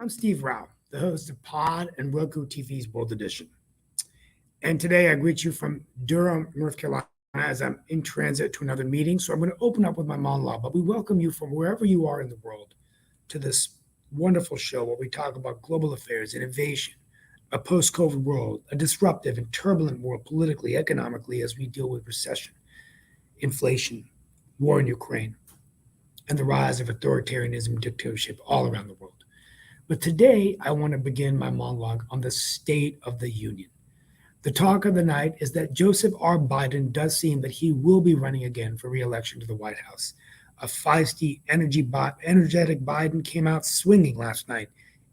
I'm Steve Rao, the host of Pod and Roku TV's World Edition. And today I greet you from Durham, North Carolina, as I'm in transit to another meeting. So I'm going to open up with my monologue, but we welcome you from wherever you are in the world to this wonderful show where we talk about global affairs, innovation, a post-COVID world, a disruptive and turbulent world politically, economically, as we deal with recession, inflation, war in Ukraine, and the rise of authoritarianism and dictatorship all around the world. But today, I want to begin my monologue on the State of the Union. The talk of the night is that Joseph R. Biden does seem that he will be running again for re-election to the White House. A feisty, energetic Biden came out swinging last night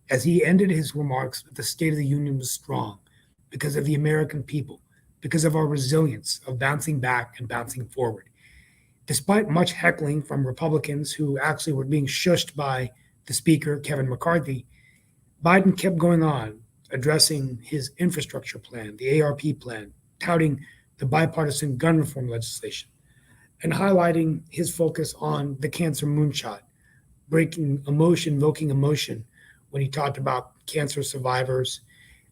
as he ended his remarks that the State of the Union was strong because of the American people, because of our resilience of bouncing back and bouncing forward. Despite much heckling from Republicans who actually were being shushed by the Speaker, Kevin McCarthy, Biden kept going on, addressing his infrastructure plan, the ARP plan, touting the bipartisan gun reform legislation, and highlighting his focus on the cancer moonshot, invoking emotion when he talked about cancer survivors,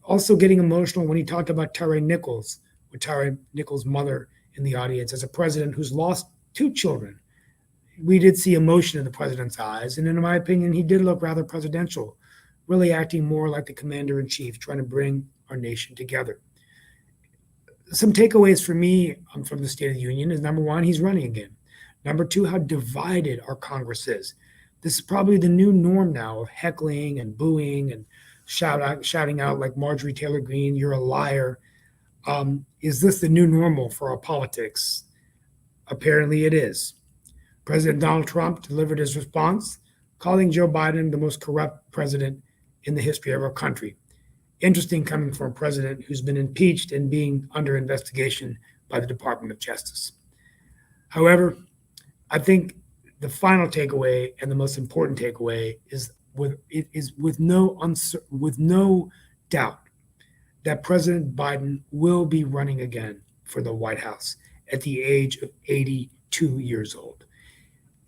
also getting emotional when he talked about Tyre Nichols, with Tyre Nichols' mother in the audience, as a president who's lost two children. We did see emotion in the president's eyes, and in my opinion, he did look rather presidential, really acting more like the commander-in-chief, trying to bring our nation together. Some takeaways for me from the State of the Union is, number one, he's running again. Number two, how divided our Congress is. This is probably the new norm now of heckling and booing and shouting out like Marjorie Taylor Greene, "You're a liar." Is this the new normal for our politics? Apparently it is. President Donald Trump delivered his response, calling Joe Biden the most corrupt president in the history of our country. Interesting coming from a president who's been impeached and being under investigation by the Department of Justice. However, I think the final takeaway and the most important takeaway is with no doubt that President Biden will be running again for the White House at the age of 82 years old.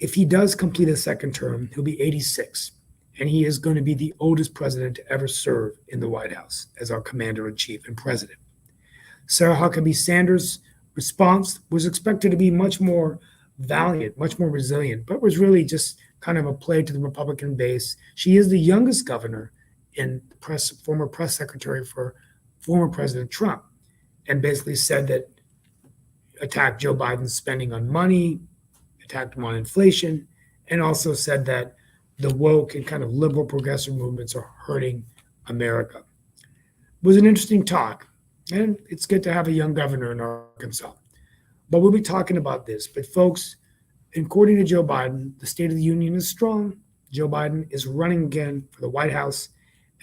If he does complete a second term, he'll be 86, and he is going to be the oldest president to ever serve in the White House as our commander-in-chief and president. Sarah Huckabee Sanders' response was expected to be much more valiant, much more resilient, but was really just kind of a play to the Republican base. She is the youngest governor and former press secretary for former President Trump, and basically said that attacked Joe Biden's spending on money, attacked him on inflation, and also said that the woke and kind of liberal progressive movements are hurting America. It was an interesting talk, and it's good to have a young governor in Arkansas. But we'll be talking about this. But folks, according to Joe Biden, the State of the Union is strong. Joe Biden is running again for the White House.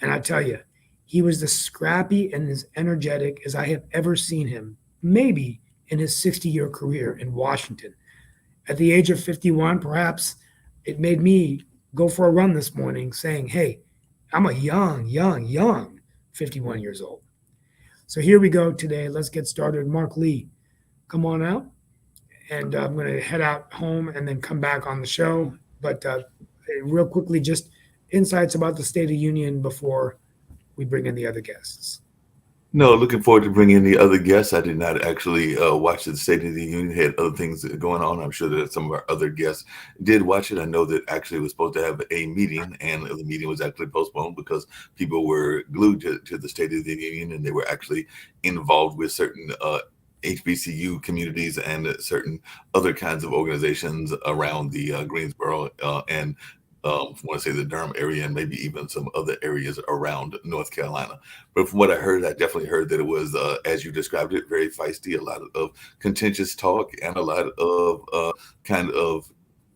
And I tell you, he was as scrappy and as energetic as I have ever seen him, maybe in his 60-year career in Washington. At the age of 51, perhaps it made me go for a run this morning saying, hey, I'm a young 51 years old. So here we go today. Let's get started. Mark Lee, come on out. And I'm going to head out home and then come back on the show. But real quickly, just insights about the State of the Union before we bring in the other guests. No, looking forward to bringing in the other guests. I did not actually watch the State of the Union. Had other things going on. I'm sure that some of our other guests did watch it. I know that actually it was supposed to have a meeting, and the meeting was actually postponed because people were glued to the State of the Union, and they were actually involved with certain HBCU communities and certain other kinds of organizations around the Greensboro and I want to say the Durham area and maybe even some other areas around North Carolina. But from what I heard, I definitely heard that it was, as you described it, very feisty, a lot of contentious talk and a lot of kind of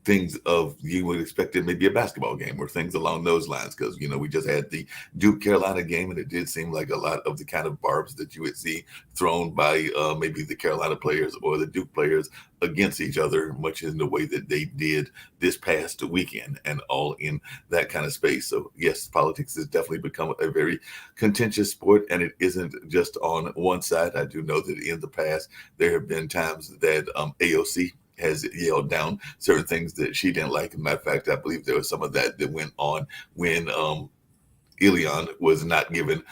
things of you would expect it maybe a basketball game or things along those lines, because we just had the Duke Carolina game, and it did seem like a lot of the kind of barbs that you would see thrown by maybe the Carolina players or the Duke players against each other, much in the way that they did this past weekend, and all in that kind of space. So yes, politics has definitely become a very contentious sport, and it isn't just on one side. I do know that in the past there have been times that AOC has yelled down certain things that she didn't like. As a matter of fact, I believe there was some of that went on when Elion was not given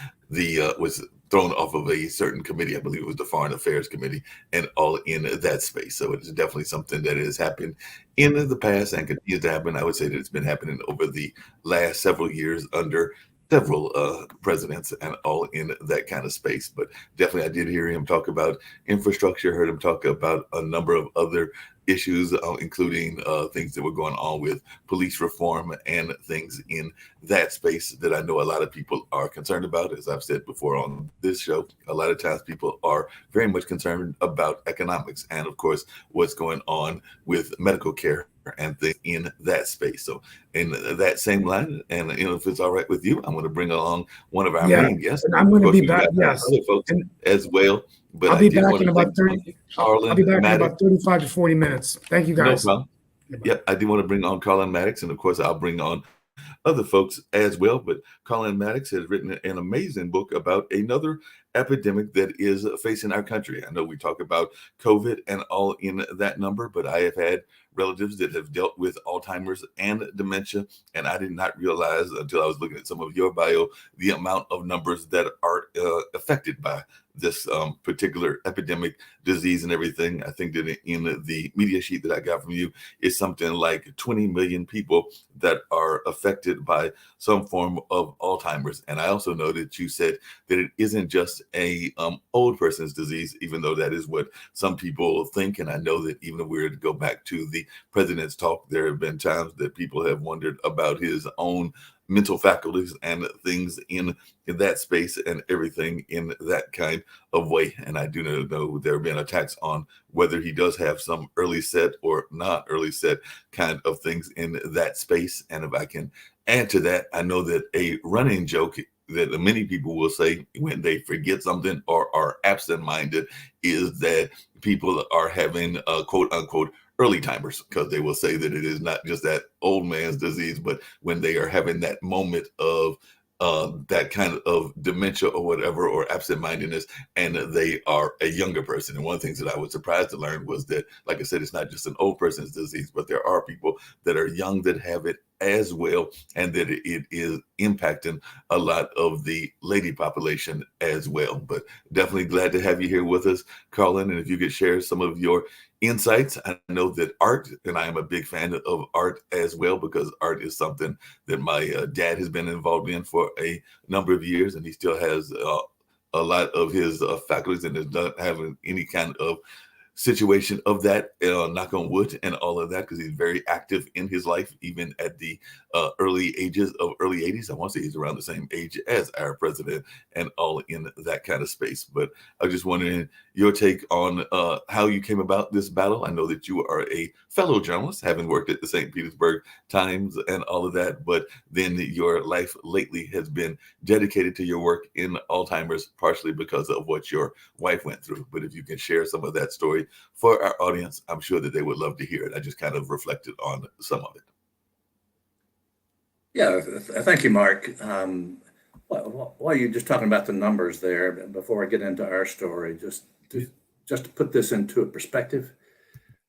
was thrown off of a certain committee. I believe it was the Foreign Affairs Committee, and all in that space. So it is definitely something that has happened in the past and continues to happen. I would say that it's been happening over the last several years under several presidents and all in that kind of space. But definitely, I did hear him talk about infrastructure, heard him talk about a number of other issues, including things that were going on with police reform and things in that space that I know a lot of people are concerned about. As I've said before on this show, a lot of times people are very much concerned about economics and, of course, what's going on with medical care and things in that space. So in that same line, and if it's all right with you, I'm going to bring along one of our Yeah, main guests. and I'm going Of to course, be we've back. got Yes, other folks and as well, but I'll I be did back want in to about thank 30. I'll Carlin be back in Maddox. about 35 to 40 minutes. Thank you, No guys. problem. Yep, I do want to bring on Carlin Maddox, and of course, I'll bring on other folks as well. But Colin Maddox has written an amazing book about another epidemic that is facing our country. I know we talk about COVID and all in that number, but I have had relatives that have dealt with Alzheimer's and dementia, and I did not realize until I was looking at some of your bio the amount of numbers that are affected by this particular epidemic disease and everything. I think that in the media sheet that I got from you is something like 20 million people that are affected by some form of Alzheimer's. And I also know that you said that it isn't just a old person's disease, even though that is what some people think. And I know that even if we were to go back to the president's talk, there have been times that people have wondered about his own mental faculties and things in that space and everything in that kind of way. And I do know there have been attacks on whether he does have some early set or not early set kind of things in that space. And if I can add to that, I know that a running joke that many people will say when they forget something or are absent-minded is that people are having quote unquote early timers, because they will say that it is not just that old man's disease, but when they are having that moment of that kind of dementia or whatever, or absent-mindedness, and they are a younger person. And one of the things that I was surprised to learn was that, like I said, it's not just an old person's disease, but there are people that are young that have it as well, and that it is impacting a lot of the lady population as well. But definitely glad to have you here with us, Colin. And if you could share some of your insights. I know that art, and I am a big fan of art as well, because art is something that my dad has been involved in for a number of years, and he still has a lot of his faculties and is not having any kind of situation of that, knock on wood, and all of that, because he's very active in his life, even at the early ages of early 80s. I want to say he's around the same age as our president and all in that kind of space. But I was just wondering your take on how you came about this battle. I know that you are a fellow journalist, having worked at the St. Petersburg Times and all of that, but then your life lately has been dedicated to your work in Alzheimer's, partially because of what your wife went through. But if you can share some of that story for our audience, I'm sure that they would love to hear it. I just kind of reflected on some of it. Yeah, thank you, Mark. While you're just talking about the numbers there, before I get into our story, just to put this into a perspective,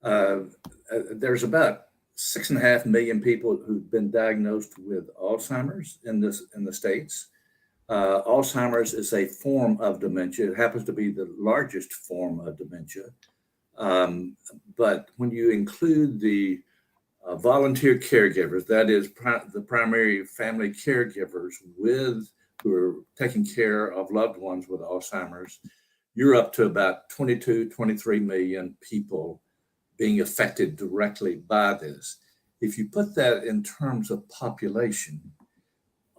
there's about 6.5 million people who've been diagnosed with Alzheimer's in the States. Alzheimer's is a form of dementia. It happens to be the largest form of dementia. But when you include the volunteer caregivers, that is the primary family caregivers who are taking care of loved ones with Alzheimer's, you're up to about 22, 23 million people being affected directly by this. If you put that in terms of population,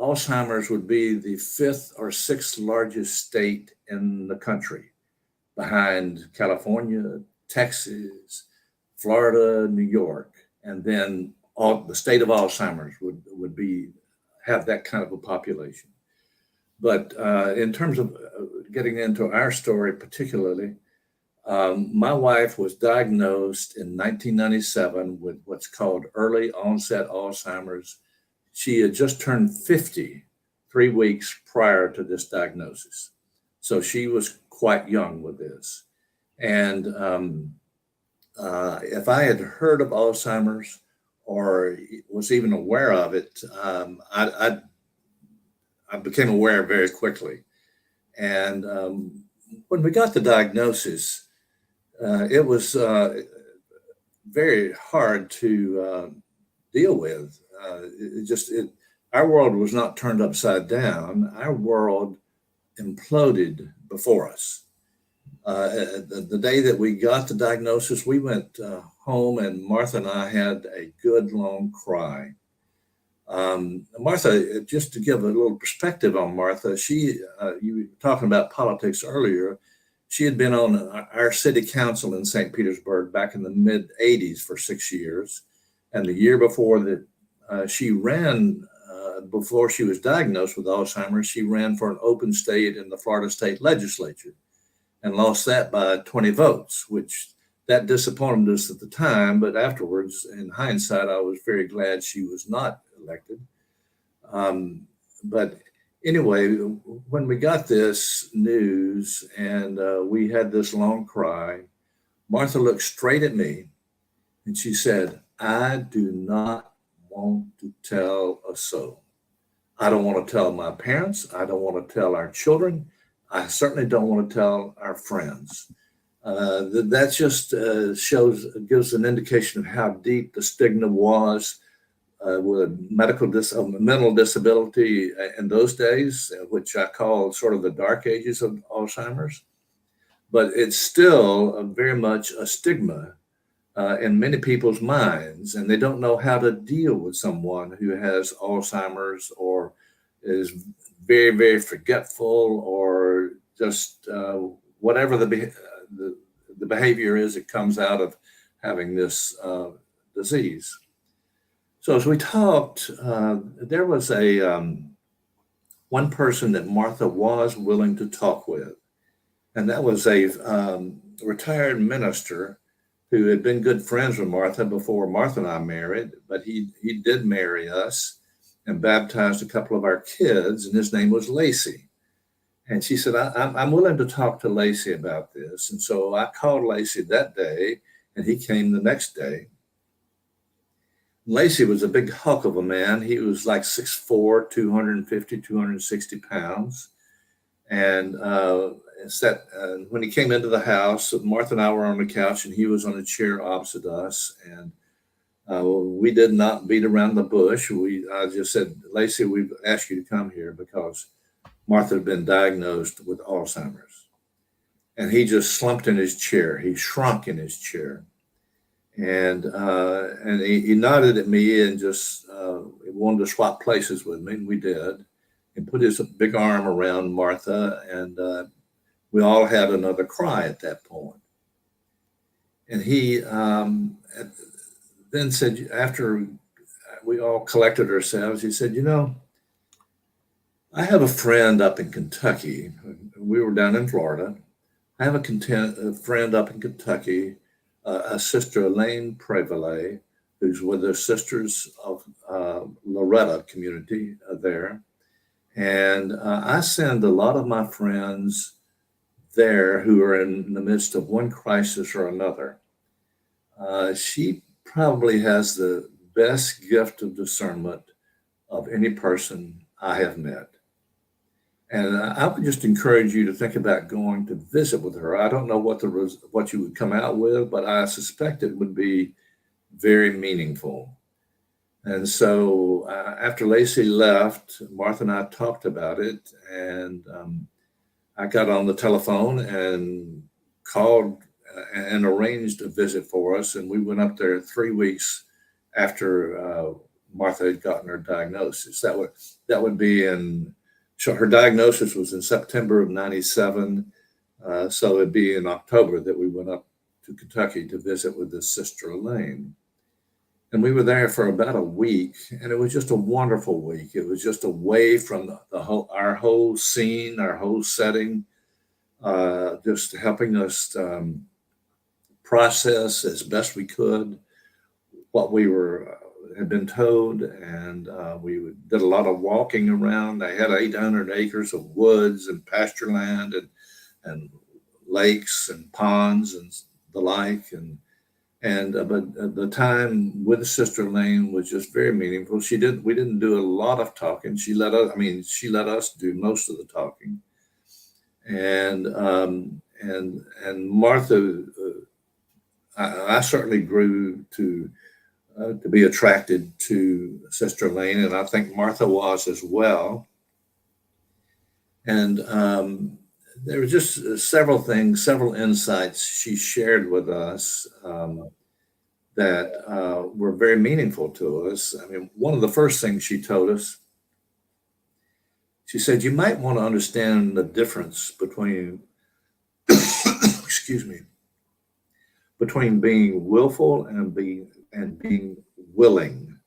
Alzheimer's would be the 5th or 6th largest state in the country, behind California, Texas, Florida, New York, and then the state of Alzheimer's would have that kind of a population. But in terms of getting into our story particularly, my wife was diagnosed in 1997 with what's called early onset Alzheimer's. She had just turned 50 3 weeks prior to this diagnosis. So she was quite young with this. And if I had heard of Alzheimer's or was even aware of it, I became aware very quickly. And when we got the diagnosis, it was very hard to deal with. Our world was not turned upside down. Our world imploded before us. The day that we got the diagnosis, we went home, and Martha and I had a good long cry. Martha, just to give a little perspective on Martha, you were talking about politics earlier. She had been on our city council in St. Petersburg back in the mid 80s for 6 years. And the year before that, she ran, before she was diagnosed with Alzheimer's, she ran for an open state in the Florida State Legislature and lost that by 20 votes, which that disappointed us at the time. But afterwards, in hindsight, I was very glad she was not elected. But anyway, when we got this news and we had this long cry, Martha looked straight at me and she said, "I do not want to tell a soul. I don't want to tell my parents. I don't want to tell our children. I certainly don't want to tell our friends." That just gives an indication of how deep the stigma was with mental disability in those days, which I call sort of the dark ages of Alzheimer's. But it's still very much a stigma in many people's minds, and they don't know how to deal with someone who has Alzheimer's or is very, very forgetful, or just whatever the behavior is that comes out of having this disease. So as we talked, there was one person that Martha was willing to talk with, and that was a retired minister who had been good friends with Martha before Martha and I married, but he did marry us and baptized a couple of our kids, and his name was Lacey. And she said, I'm willing to talk to Lacey about this. And so I called Lacey that day, and he came the next day. Lacey was a big hulk of a man. He was like 6'4", 250, 260 pounds. And when he came into the house, Martha and I were on the couch, and he was on a chair opposite us. And we did not beat around the bush. I just said, "Lacey, we've asked you to come here because Martha had been diagnosed with Alzheimer's." And he just slumped in his chair. He shrunk in his chair. And he nodded at me and just wanted to swap places with me, and we did. And put his big arm around Martha, and we all had another cry at that point. And he then said, after we all collected ourselves, he said, "I have a friend up in Kentucky." We were down in Florida. "I have a friend up in Kentucky, a sister, Elaine Prevalet, who's with the Sisters of Loretta community there. And I send a lot of my friends there who are in the midst of one crisis or another. She probably has the best gift of discernment of any person I have met. And I would just encourage you to think about going to visit with her. I don't know what you would come out with, but I suspect it would be very meaningful." And so after Lacey left, Martha and I talked about it, and I got on the telephone and called and arranged a visit for us. And we went up there 3 weeks after Martha had gotten her diagnosis. That would be so her diagnosis was in September of 97. So it'd be in October that we went up to Kentucky to visit with this sister Elaine. And we were there for about a week, and it was just a wonderful week. It was just away from our whole scene, our whole setting, just helping us process as best we could what we had been told. And we did a lot of walking around. They had 800 acres of woods and pasture land and lakes and ponds and the like. And But the time with Sister Elaine was just very meaningful. We didn't do a lot of talking. She let us do most of the talking. And Martha, I certainly grew to be attracted to Sister Elaine, and I think Martha was as well. And there were just several things, several insights she shared with us that were very meaningful to us. I mean, one of the first things she told us, she said, you might want to understand the difference between, excuse me, between being willful and being willing.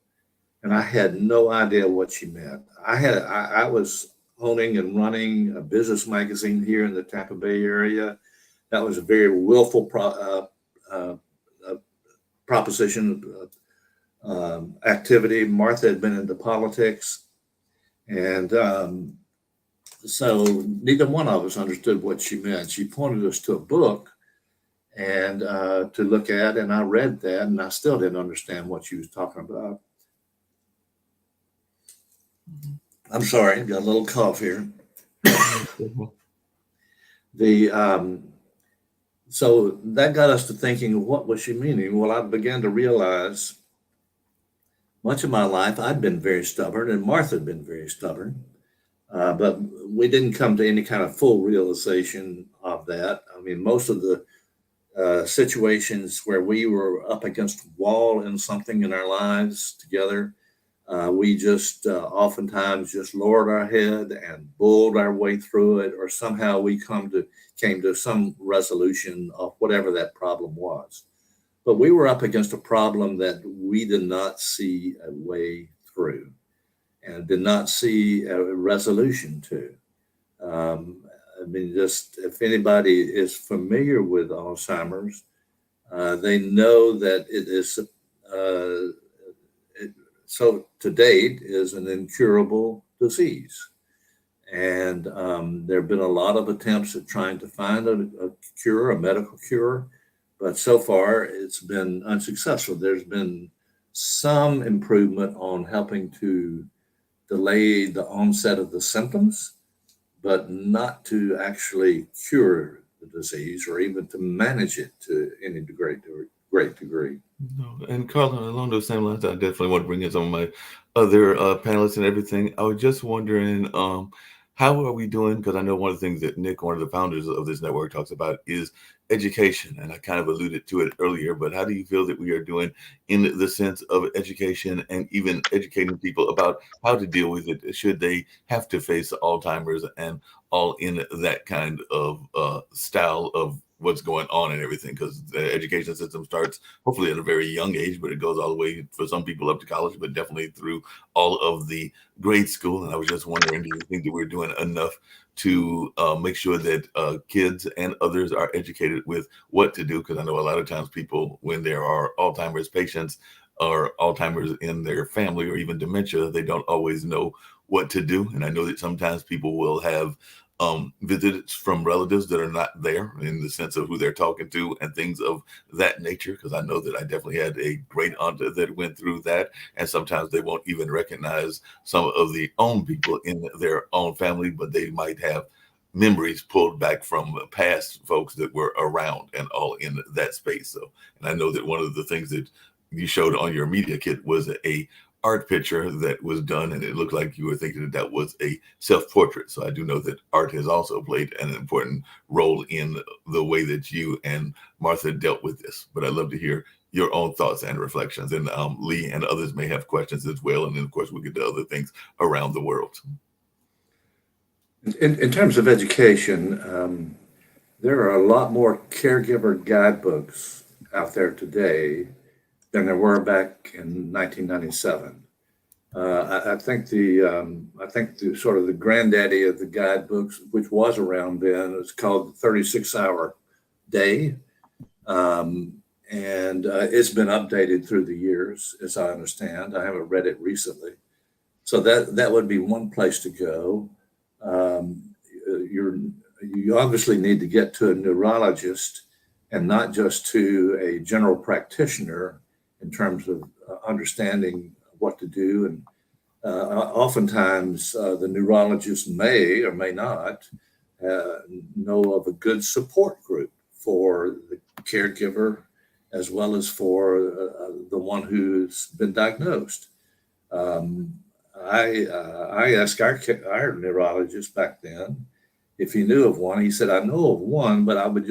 And I had no idea what she meant. I was owning and running a business magazine here in the Tampa Bay area. That was a very willful proposition, activity. Martha had been into politics. And so neither one of us understood what she meant. She pointed us to a book and to look at, and I read that, and I still didn't understand what she was talking about. I'm sorry, got a little cough here. So that got us to thinking, what was she meaning? Well, I began to realize much of my life I'd been very stubborn, and Martha had been very stubborn, but we didn't come to any kind of full realization of that. I mean, most of the situations where we were up against a wall in something in our lives together, we just oftentimes just lowered our head and bulled our way through it, or somehow we came to some resolution of whatever that problem was. But we were up against a problem that we did not see a way through and did not see a resolution to. I mean, just if anybody is familiar with Alzheimer's, they know that it is so to date is an incurable disease. And there have been a lot of attempts at trying to find a cure, a medical cure, but so far it's been unsuccessful. There's been some improvement on helping to delay the onset of the symptoms, but not to actually cure the disease or even to manage it to any great degree. No, and Carl, along those same lines, I definitely want to bring in some of my other panelists and everything. I was just wondering, how are we doing? Because I know one of the things that Nick, one of the founders of this network, talks about is education. And I kind of alluded to it earlier, but how do you feel that we are doing in the sense of education and even educating people about how to deal with it? Should they have to face Alzheimer's and all in that kind of style of what's going on and everything? Because the education system starts hopefully at a very young age, but it goes all the way for some people up to college, but definitely through all of the grade school. And I was just wondering, do you think that we're doing enough to make sure that kids and others are educated with what to do? Because I know a lot of times people, when there are Alzheimer's patients or Alzheimer's in their family or even dementia, they don't always know what to do. And I know that sometimes people will have visits from relatives that are not there in the sense of who they're talking to and things of that nature. Because I know that I definitely had a great aunt that went through that. And sometimes they won't even recognize some of the own people in their own family, but they might have memories pulled back from past folks that were around and all in that space. So, and I know that one of the things that you showed on your media kit was a art picture that was done, and it looked like you were thinking that that was a self-portrait. So I do know that art has also played an important role in the way that you and Martha dealt with this. But I'd love to hear your own thoughts and reflections. And Lee and others may have questions as well. And then, of course, we'll get to other things around the world. In terms of education, there are a lot more caregiver guidebooks out there today than there were back in 1997. I think the sort of the granddaddy of the guidebooks, which was around then, is called the 36-hour day, and it's been updated through the years, as I understand. I haven't read it recently, so that would be one place to go. You obviously need to get to a neurologist and not just to a general practitioner in terms of understanding what to do. And oftentimes the neurologist may or may not know of a good support group for the caregiver as well as for the one who's been diagnosed. I asked our neurologist back then if he knew of one. He said, I know of one, but I would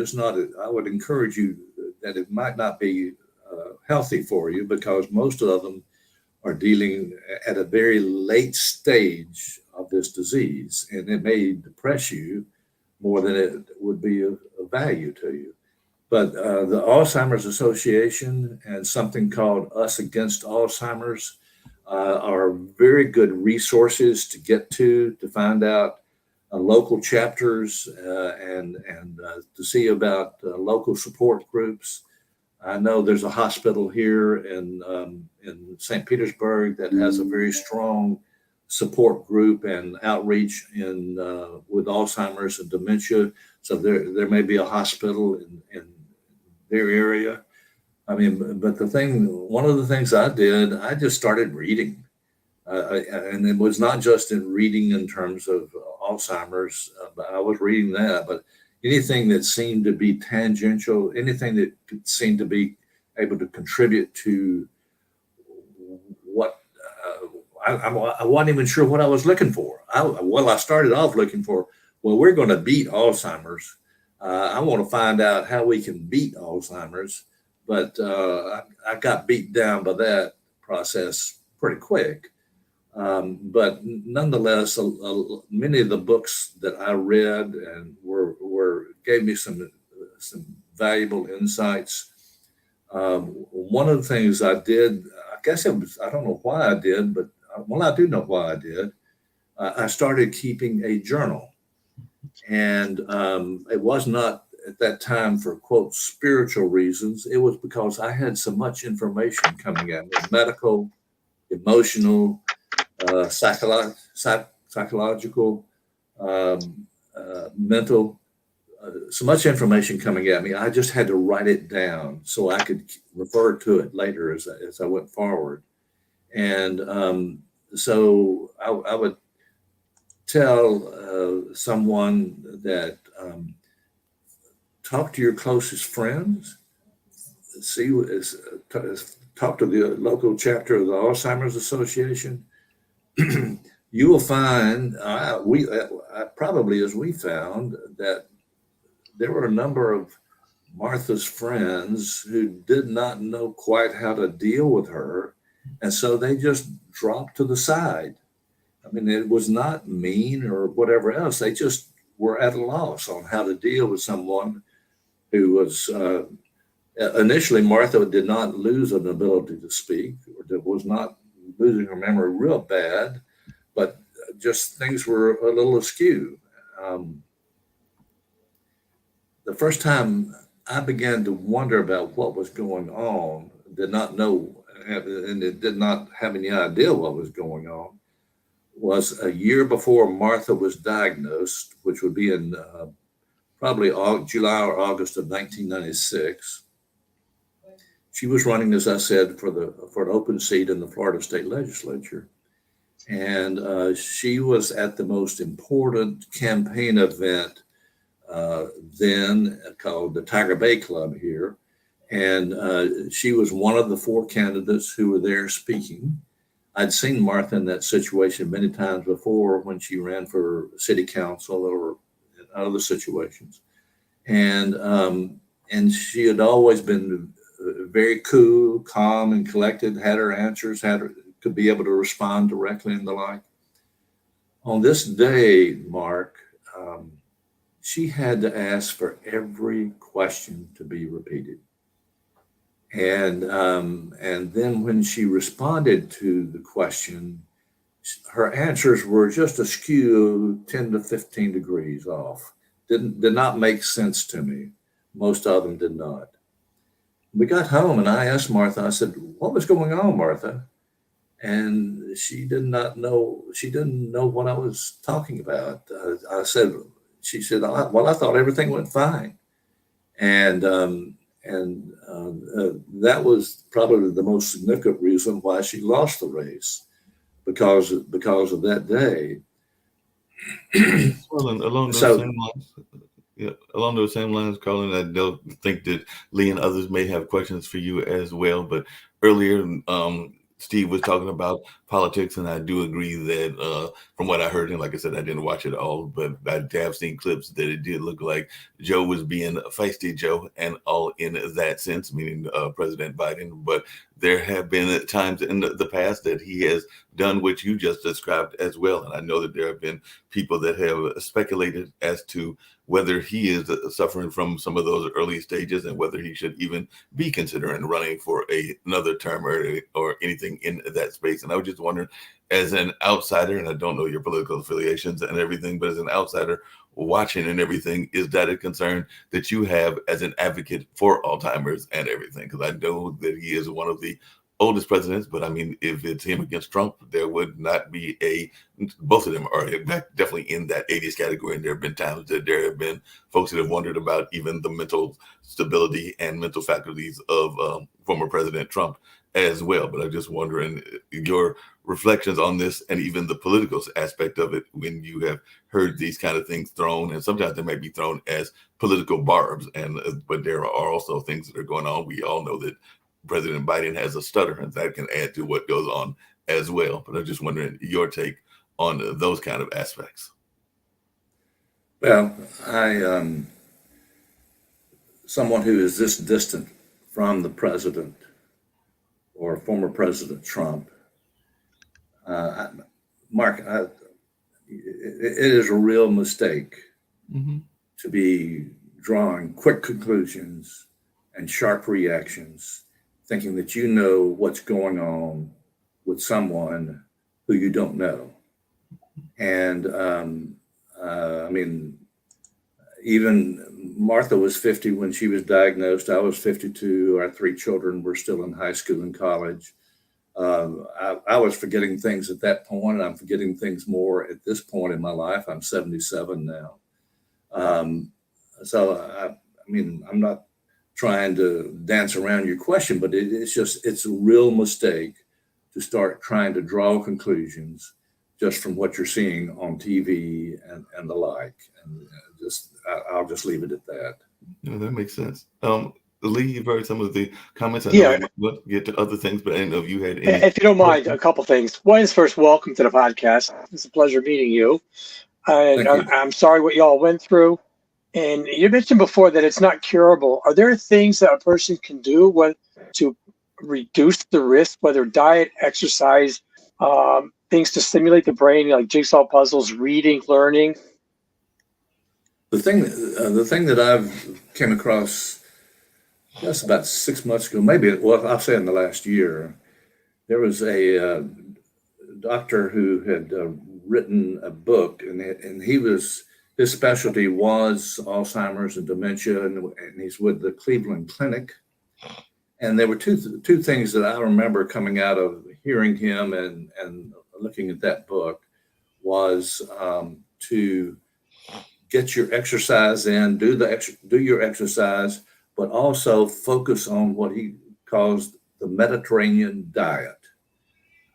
encourage you that it might not be healthy for you, because most of them are dealing at a very late stage of this disease, and it may depress you more than it would be of value to you. But the Alzheimer's Association and something called Us Against Alzheimer's are very good resources to get to find out local chapters and to see about local support groups. I know there's a hospital here in St. Petersburg that has a very strong support group and outreach with Alzheimer's and dementia. So there may be a hospital in their area. I mean, but one of the things I did, I just started reading. And it was not just in reading in terms of Alzheimer's, but I was reading that, but anything that seemed to be tangential, anything that seemed to be able to contribute to what I wasn't even sure what I was looking for. I started off looking for, we're going to beat Alzheimer's. I want to find out how we can beat Alzheimer's, but I got beat down by that process pretty quick. But nonetheless, many of the books that I read and gave me some valuable insights. One of the things I did, I guess I don't know why I did, but I do know why I did. I started keeping a journal, and it was not at that time for, quote, spiritual reasons. It was because I had so much information coming at me, medical, emotional, psychological, mental, so much information coming at me. I just had to write it down so I could refer to it later as I went forward. And so I would tell someone that talk to your closest friends, talk to the local chapter of the Alzheimer's Association. You will find, probably as we found, that there were a number of Martha's friends who did not know quite how to deal with her. And so they just dropped to the side. I mean, it was not mean or whatever else. They just were at a loss on how to deal with someone who was, initially Martha did not lose an ability to speak, or was not losing her memory real bad, but just things were a little askew. The first time I began to wonder about what was going on, did not know, and it did not have any idea what was going on, was a year before Martha was diagnosed, which would be in probably July or August of 1996. She was running, as I said, for an open seat in the Florida State Legislature. And she was at the most important campaign event then called the Tiger Bay Club here. And she was one of the 4 candidates who were there speaking. I'd seen Martha in that situation many times before when she ran for city council or in other situations. And she had always been very cool, calm, and collected, had her answers, could be able to respond directly and the like. On this day, Mark, she had to ask for every question to be repeated. And then when she responded to the question, her answers were just askew 10 to 15 degrees off. Did not make sense to me. Most of them did not. We got home and I asked Martha, I said, what was going on, Martha? And she didn't know what I was talking about. She said, well, I thought everything went fine. and that was probably the most significant reason why she lost the race, because of that day. Well, and along those So same lines, yeah, along those same lines, Colin, I don't think that Lee and others may have questions for you as well. But earlier, Steve was talking about politics, and I do agree that from what I heard, and like I said, I didn't watch it all, but I have seen clips that it did look like Joe was being feisty Joe, and all in that sense, meaning President Biden. But there have been times in the past that he has done what you just described as well. And I know that there have been people that have speculated as to whether he is suffering from some of those early stages and whether he should even be considering running for another term or anything in that space. And I was just wondering, as an outsider, and I don't know your political affiliations and everything, but as an outsider watching and everything, is that a concern that you have as an advocate for Alzheimer's and everything? Because I know that he is one of the oldest presidents, but I mean, if it's him against Trump, there would not be both of them are definitely in that 80s category. And there have been times that there have been folks that have wondered about even the mental stability and mental faculties of former President Trump as well. But I'm just wondering your reflections on this and even the political aspect of it when you have heard these kind of things thrown, and sometimes they might be thrown as political barbs, and but there are also things that are going on. We all know that President Biden has a stutter, and that can add to what goes on as well. But I'm just wondering your take on those kind of aspects. Well, someone who is this distant from the president or former President Trump, Mark, it is a real mistake to be drawing quick conclusions and sharp reactions, thinking that you know what's going on with someone who you don't know. And I mean, even Martha was 50 when she was diagnosed. I was 52. Our 3 children were still in high school and college. I was forgetting things at that point. I'm forgetting things more at this point in my life. I'm 77 now. I mean, I'm not trying to dance around your question, but it's a real mistake to start trying to draw conclusions just from what you're seeing on TV and the like. And I'll just leave it at that. No, that makes sense. Lee, you've heard some of the comments. I know Yeah, we'll get to other things, but I didn't know if you had any. if you don't mind, a couple things. One is, first, welcome to the podcast. It's a pleasure meeting you. And Thank you. I'm sorry what y'all went through. And you mentioned before that it's not curable. Are there things that a person can do to reduce the risk, whether diet, exercise, things to stimulate the brain, like jigsaw puzzles, reading, learning? The thing that I've came across just about 6 months ago, maybe, well, I'll say in the last year, there was a doctor who had written a book, and his specialty was Alzheimer's and dementia, and he's with the Cleveland Clinic. And there were two things that I remember coming out of hearing him and looking at that book was to get your exercise in, do your exercise, but also focus on what he calls the Mediterranean diet.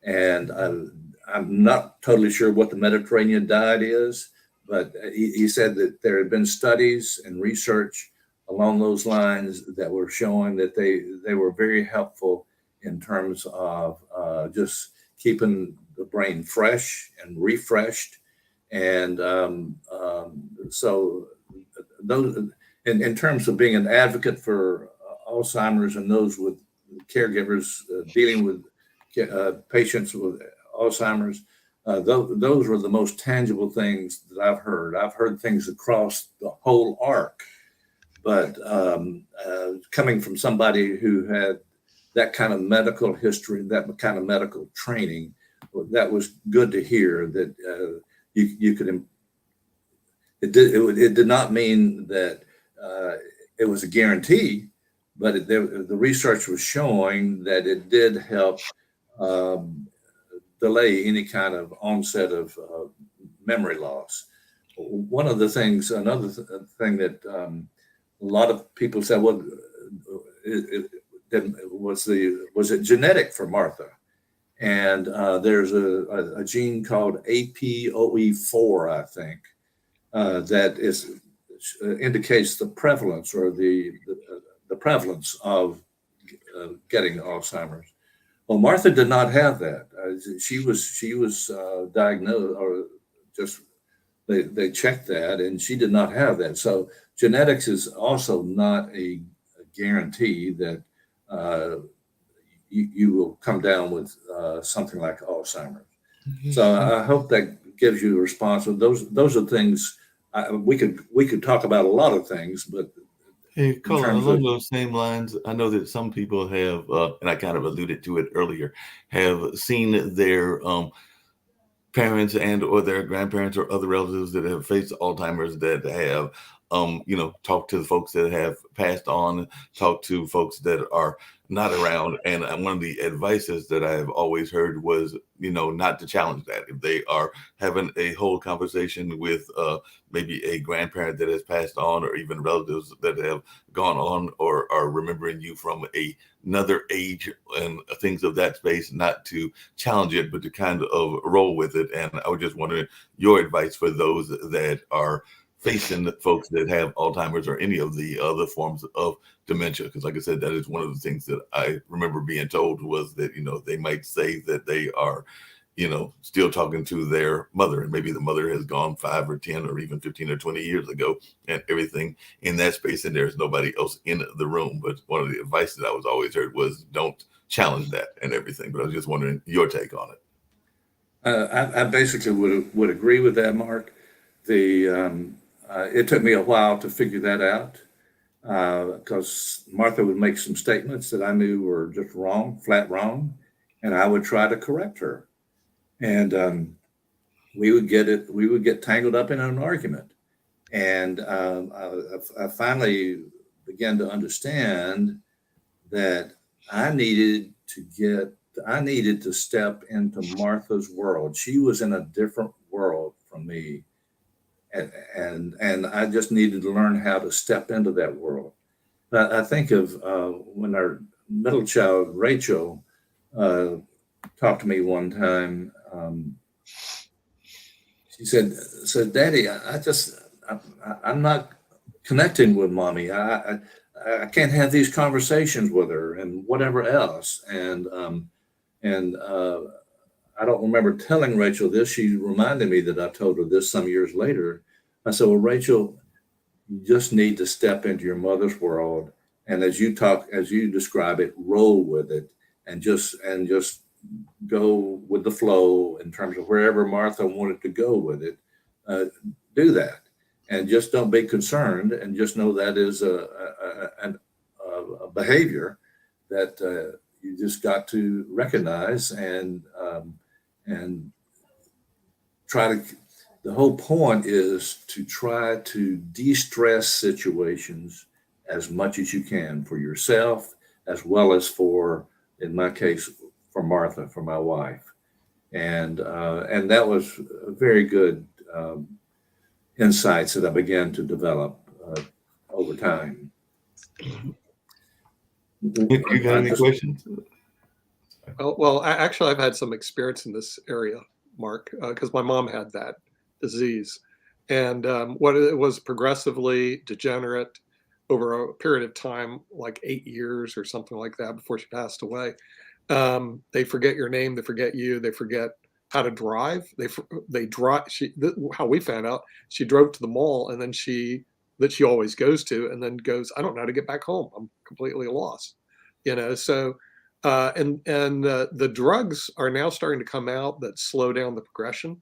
And I'm not totally sure what the Mediterranean diet is, but he said that there had been studies and research along those lines that were showing that they were very helpful in terms of just keeping the brain fresh and refreshed. And so those, in terms of being an advocate for Alzheimer's and those with caregivers dealing with patients with Alzheimer's, those were the most tangible things that I've heard. I've heard things across the whole arc, but coming from somebody who had that kind of medical history, that kind of medical training, that was good to hear that you could. It did not mean that it was a guarantee, but the research was showing that it did help delay any kind of onset of memory loss. Another thing that lot of people said, well, then was it genetic for Martha? And there's a gene called APOE4, I think, that indicates the prevalence or the prevalence of getting Alzheimer's. Well, Martha did not have that. She was diagnosed, or just they checked that, and she did not have that. So genetics is also not a guarantee that you will come down with something like Alzheimer's. So I hope that gives you a response. Those are things we could talk about a lot of things, but Hey, Colin, along those same lines, I know that some people have, and I kind of alluded to it earlier, have seen their parents and or their grandparents or other relatives that have faced Alzheimer's that have, talked to the folks that have passed on, talked to folks that are not around. And one of the advices that I have always heard was, not to challenge that. If they are having a whole conversation with maybe a grandparent that has passed on, or even relatives that have gone on or are remembering you from another age and things of that space, not to challenge it, but to kind of roll with it. And I was just wondering your advice for those that are facing folks that have Alzheimer's or any of the other forms of dementia. Because like I said, that is one of the things that I remember being told was that, they might say that they are, still talking to their mother, and maybe the mother has gone 5 or 10 or even 15 or 20 years ago, and everything in that space, and there's nobody else in the room. But one of the advice that I was always heard was don't challenge that and everything. But I was just wondering your take on it. I basically would agree with that, Mark. It took me a while to figure that out because Martha would make some statements that I knew were just wrong, flat wrong, and I would try to correct her. And we would get tangled up in an argument. And I finally began to understand that I needed to step into Martha's world. She was in a different world from me. And I just needed to learn how to step into that world. But I think of when our middle child, Rachel, talked to me one time. She said, Daddy, I'm not connecting with Mommy. I can't have these conversations with her and whatever else. And I don't remember telling Rachel this. She reminded me that I told her this some years later. I said, well, Rachel, you just need to step into your mother's world. And as you describe it, roll with it and just go with the flow in terms of wherever Martha wanted to go with it. Do that. And just don't be concerned, and just know that is a behavior that you just got to recognize and try to. The whole point is to try to de-stress situations as much as you can for yourself, as well as for, in my case, for Martha, for my wife. And that was a very good insights that I began to develop over time. You got any questions? Well, actually, I've had some experience in this area, Mark, because my mom had that disease. And what it was progressively degenerate over a period of time, like 8 years or something like that before she passed away. They forget your name, they forget you, they forget how to drive. They drive. How we found out, she drove to the mall and then that she always goes to, and then goes, I don't know how to get back home. I'm completely lost. So the drugs are now starting to come out that slow down the progression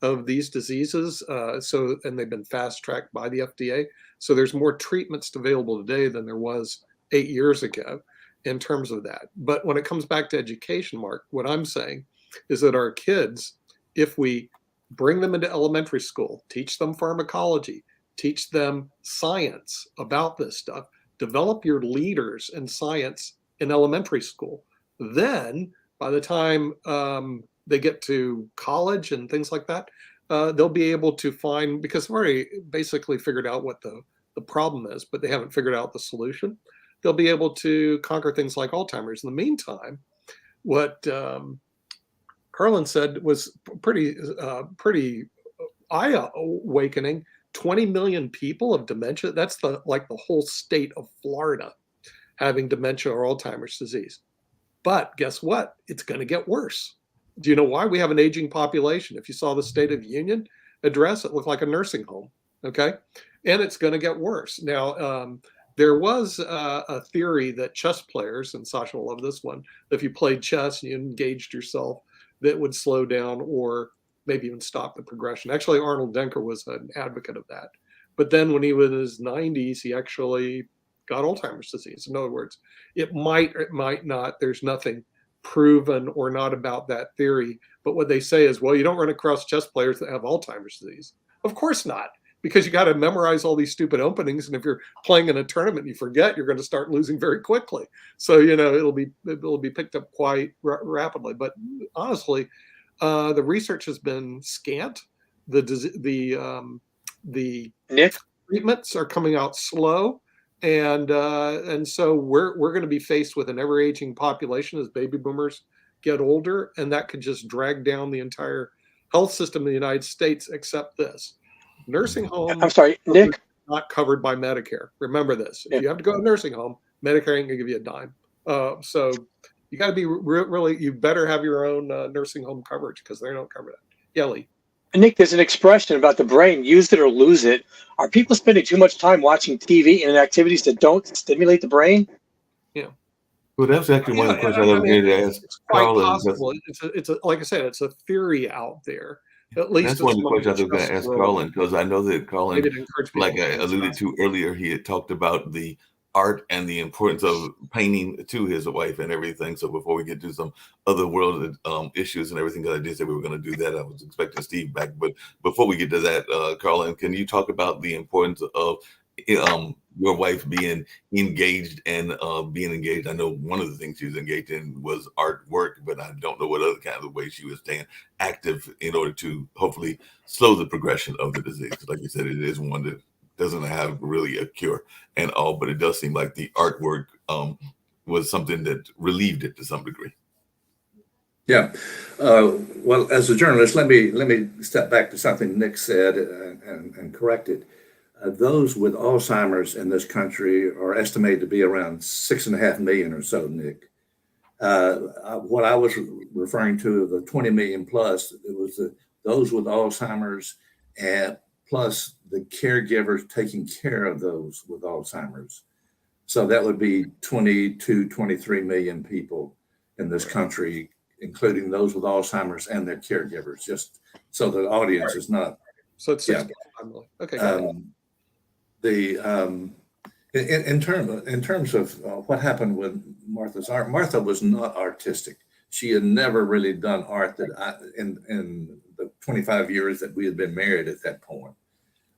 of these diseases. And they've been fast tracked by the FDA. So there's more treatments available today than there was 8 years ago in terms of that. But when it comes back to education, Mark, what I'm saying is that our kids, if we bring them into elementary school, teach them pharmacology, teach them science about this stuff, develop your leaders in science in elementary school, then by the time they get to college and things like that, they'll be able to find, because we've already basically figured out what the the problem is, but they haven't figured out the solution, they'll be able to conquer things like Alzheimer's. In the meantime, what Carlin said was pretty eye-awakening. 20 million people of dementia. That's the whole state of Florida having dementia or Alzheimer's disease. But guess what? It's going to get worse. Do you know why? We have an aging population. If you saw the State of the Union address, it looked like a nursing home. Okay. And it's going to get worse. Now, there was a theory that chess players, and Sasha will love this one, if you played chess and you engaged yourself, that would slow down or maybe even stop the progression. Actually, Arnold Denker was an advocate of that. But then when he was in his 90s, he actually got Alzheimer's disease. In other words, it might or it might not. There's nothing proven or not about that theory. But what they say is, well, you don't run across chess players that have Alzheimer's disease. Of course not, because you got to memorize all these stupid openings. And if you're playing in a tournament and you forget, you're going to start losing very quickly. So, it'll be picked up quite rapidly. But honestly, the research has been scant. The Nick? treatments are coming out slow, and so we're going to be faced with an ever-aging population as baby boomers get older, and that could just drag down the entire health system in the United States. Except this, nursing home. I'm sorry, Nick. Not covered by Medicare. Remember this: if you have to go to a nursing home, Medicare ain't gonna give you a dime. So you got to be really. You better have your own nursing home coverage because they don't cover that. Yelly. Nick, there's an expression about the brain: use it or lose it. Are people spending too much time watching TV and activities that don't stimulate the brain? Well, that's actually one of the questions I was going to ask It's quite Carlin. possible. It's like I said, it's a theory out there. At least That's one of the it's questions I was going to ask trustworthy. Carlin, because I know that Carlin, Maybe to encourage people like I to alluded exercise. to earlier, he had talked about the art and the importance of painting to his wife and everything. So before we get to some other world issues and everything, because I did say we were going to do that, I was expecting Steve back. But before we get to that, Carlin, can you talk about the importance of your wife being engaged and being engaged? I know one of the things she was engaged in was artwork, but I don't know what other kind of way she was staying active in order to hopefully slow the progression of the disease. Like you said, it is one that doesn't have really a cure and all, but it does seem like the artwork was something that relieved it to some degree. Yeah. Well, as a journalist, let me step back to something Nick said and correct it. Those with Alzheimer's in this country are estimated to be around 6.5 million or so, Nick. What I was referring to, the 20 million plus, it was those with Alzheimer's and plus the caregivers taking care of those with Alzheimer's. So that would be 22, 23 million people in this country, including those with Alzheimer's and their caregivers, just so the audience is not. So it's Yeah. 6.5 million. Okay. In terms of what happened with Martha's art, Martha was not artistic. She had never really done art in the 25 years that we had been married at that point.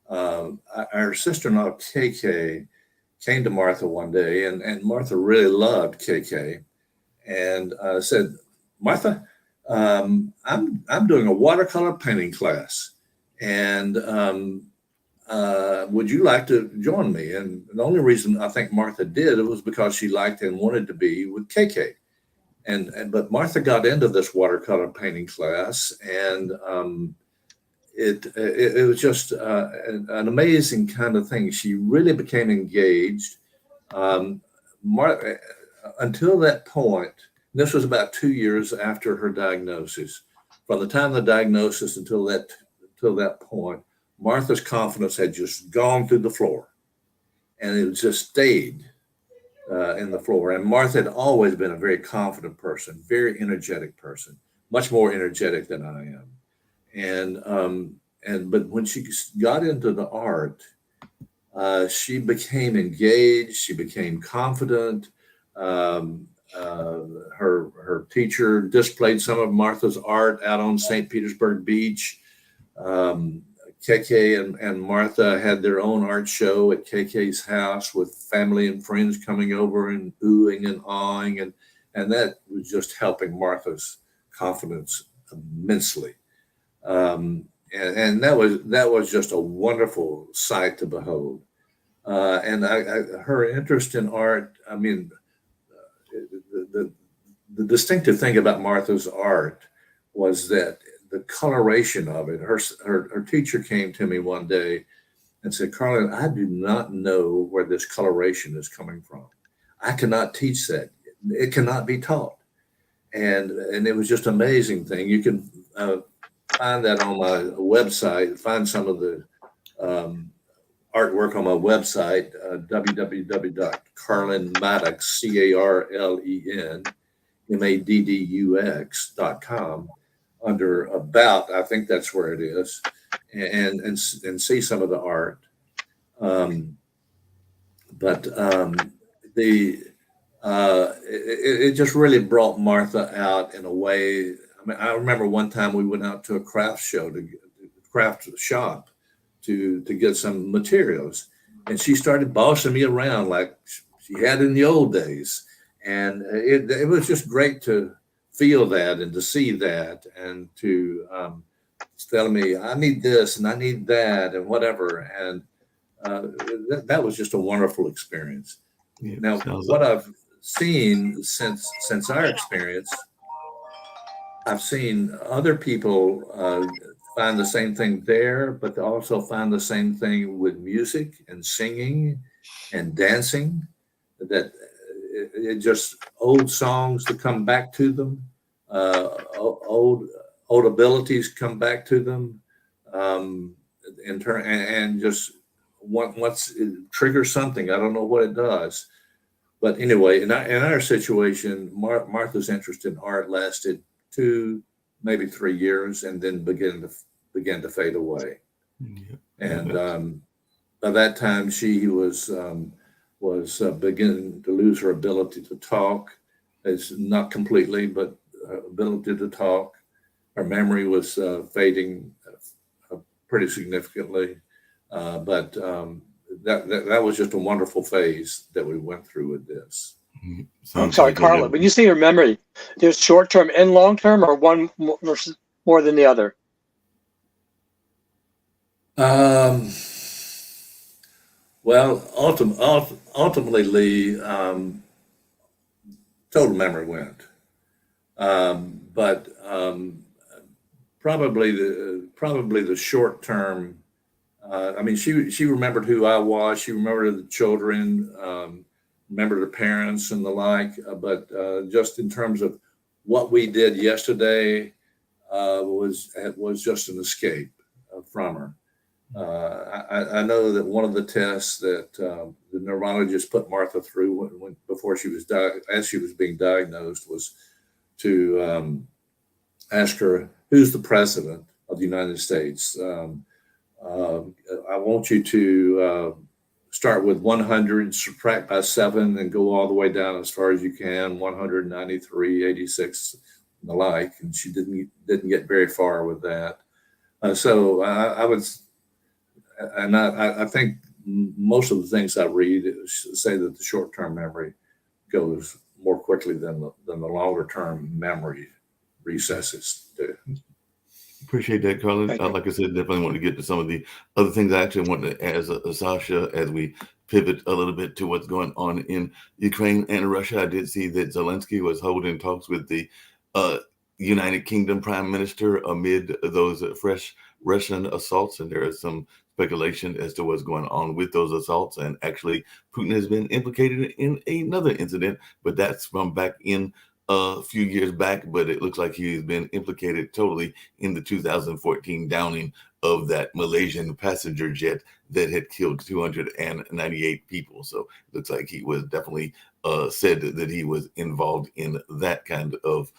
Our sister-in-law KK came to Martha one day, and Martha really loved KK, and said, "Martha, I'm doing a watercolor painting class, and would you like to join me?" And the only reason I think Martha did it was because she liked and wanted to be with KK. But Martha got into this watercolor painting class, and it was just an amazing kind of thing. She really became engaged. Until that point, this was about 2 years after her diagnosis. From the time of the diagnosis until that point, Martha's confidence had just gone through the floor, and it just stayed in the floor. And Martha had always been a very confident person, very energetic person, much more energetic than I am. But when she got into the art, she became engaged. She became confident. Her teacher displayed some of Martha's art out on St. Petersburg Beach. KK and Martha had their own art show at KK's house with family and friends coming over and oohing and awing, and that was just helping Martha's confidence immensely. And that was just a wonderful sight to behold. And her interest in art, I mean, the distinctive thing about Martha's art was that the coloration of it. Her teacher came to me one day and said, "Carlin, I do not know where this coloration is coming from. I cannot teach that. It cannot be taught." And it was just an amazing thing. You can find that on my website, find some of the artwork on my website, www.carlinmaddux, CarlenMaddux.com, under About. I think that's where it is, and see some of the art. It just really brought Martha out in a way. I mean, I remember one time we went out to a craft shop to get some materials, and she started bossing me around like she had in the old days. And it was just great to feel that and to see that, and to telling me, I need this and I need that and whatever. And that was just a wonderful experience. Yeah, Now, what I've seen since our experience, I've seen other people find the same thing there, but they also find the same thing with music and singing and dancing, that it just old songs that come back to them, old abilities come back to them, and just once it triggers something. I don't know what it does, but anyway, in our situation, Martha's interest in art lasted 2, maybe 3 years, and then began to fade away. Yeah. And by that time, she was beginning to lose her ability to talk. It's not completely, but ability to talk. Her memory was fading pretty significantly. But that was just a wonderful phase that we went through with this. I'm sorry, Carla, when you say your memory, there's short-term and long-term, or one versus more than the other? Well, ultimately, Lee, total memory went. But probably the short term. I mean, she remembered who I was. She remembered the children, remembered her parents and the like. But just in terms of what we did yesterday, was just an escape from her. I know that one of the tests that the neurologist put Martha through before she was as she was being diagnosed was to ask her, "Who's the president of the United States? I want you to start with 100, subtract by 7, and go all the way down as far as you can, 193, 86, and the like." And she didn't get very far with that. So I think most of the things I read say that the short-term memory goes more quickly than the longer-term memory recesses do. Appreciate that, Carlin. Thank you. Like I said, definitely want to get to some of the other things. I actually want to ask Sasha, as we pivot a little bit to what's going on in Ukraine and Russia. I did see that Zelensky was holding talks with the United Kingdom Prime Minister amid those fresh Russian assaults, and there is some speculation as to what's going on with those assaults. And actually, Putin has been implicated in another incident, but that's from back in a few years back. But it looks like he's been implicated totally in the 2014 downing of that Malaysian passenger jet that had killed 298 people. So it looks like he was definitely said that he was involved in that kind of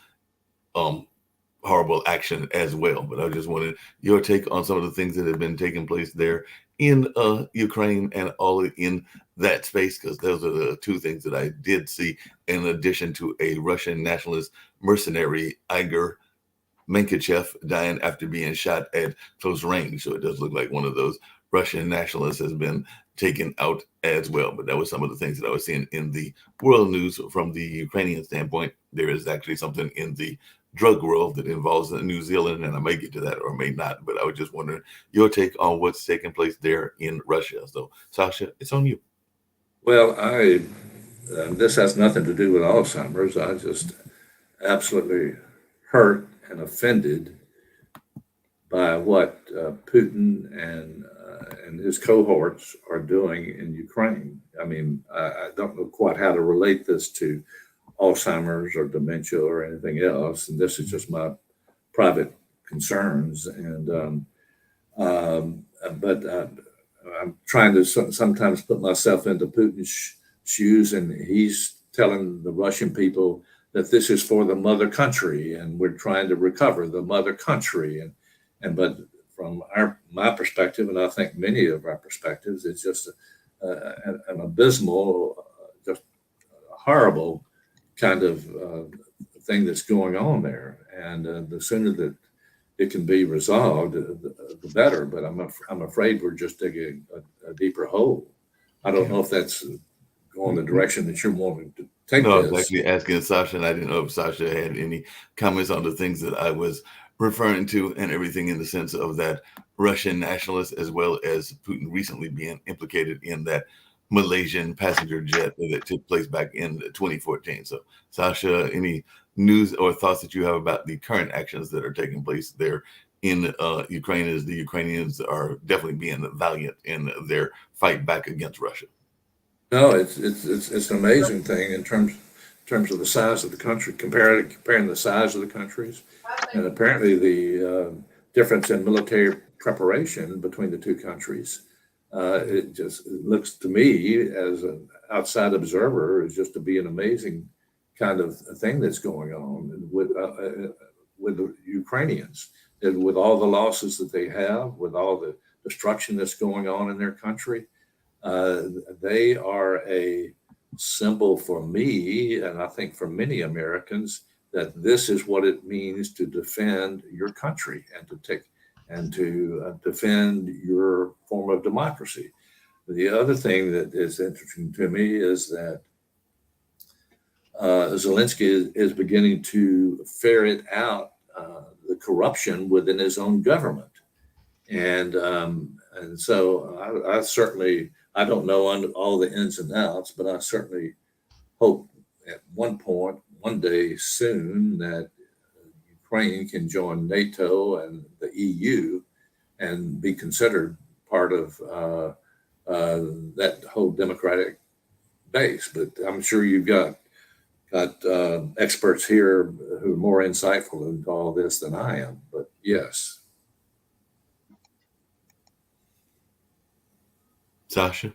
horrible action as well. But I just wanted your take on some of the things that have been taking place there in Ukraine and all in that space, because those are the two things that I did see, in addition to a Russian nationalist mercenary, Igor Menkachev, dying after being shot at close range. So it does look like one of those Russian nationalists has been taken out as well. But that was some of the things that I was seeing in the world news from the Ukrainian standpoint. There is actually something in the drug world that involves New Zealand, and I may get to that or may not, but I was just wondering your take on what's taking place there in Russia. So, Sasha, it's on you. Well, this has nothing to do with Alzheimer's. I just absolutely hurt and offended by what Putin and his cohorts are doing in Ukraine. I mean, I don't know quite how to relate this to Alzheimer's or dementia or anything else, and this is just my private concerns. And but I'm trying to sometimes put myself into Putin's shoes, and he's telling the Russian people that this is for the mother country, and we're trying to recover the mother country. But from my perspective, and I think many of our perspectives, it's just an abysmal, just horrible kind of thing that's going on there. And the sooner that it can be resolved, the better. But I'm afraid we're just digging a deeper hole. I don't know if that's going the direction that you're wanting to take No, I this. was actually asking Sasha, and I didn't know if Sasha had any comments on the things that I was referring to and everything in the sense of that Russian nationalists, as well as Putin recently being implicated in that Malaysian passenger jet that took place back in 2014. So, Sasha, any news or thoughts that you have about the current actions that are taking place there in Ukraine, as the Ukrainians are definitely being valiant in their fight back against Russia? No, it's an amazing thing in terms of the size of the country, comparing the size of the countries, and apparently the difference in military preparation between the two countries. It looks to me, as an outside observer, is just to be an amazing kind of thing that's going on with the Ukrainians, and with all the losses that they have, with all the destruction that's going on in their country. They are a symbol for me, and I think for many Americans, that this is what it means to defend your country and to defend your form of democracy. The other thing that is interesting to me is that Zelensky is beginning to ferret out the corruption within his own government, and so I certainly, I don't know all the ins and outs, but I certainly hope at one day soon, that Ukraine can join NATO and the EU and be considered part of that whole democratic base. But I'm sure you've got experts here who are more insightful into all this than I am. But yes. Sasha?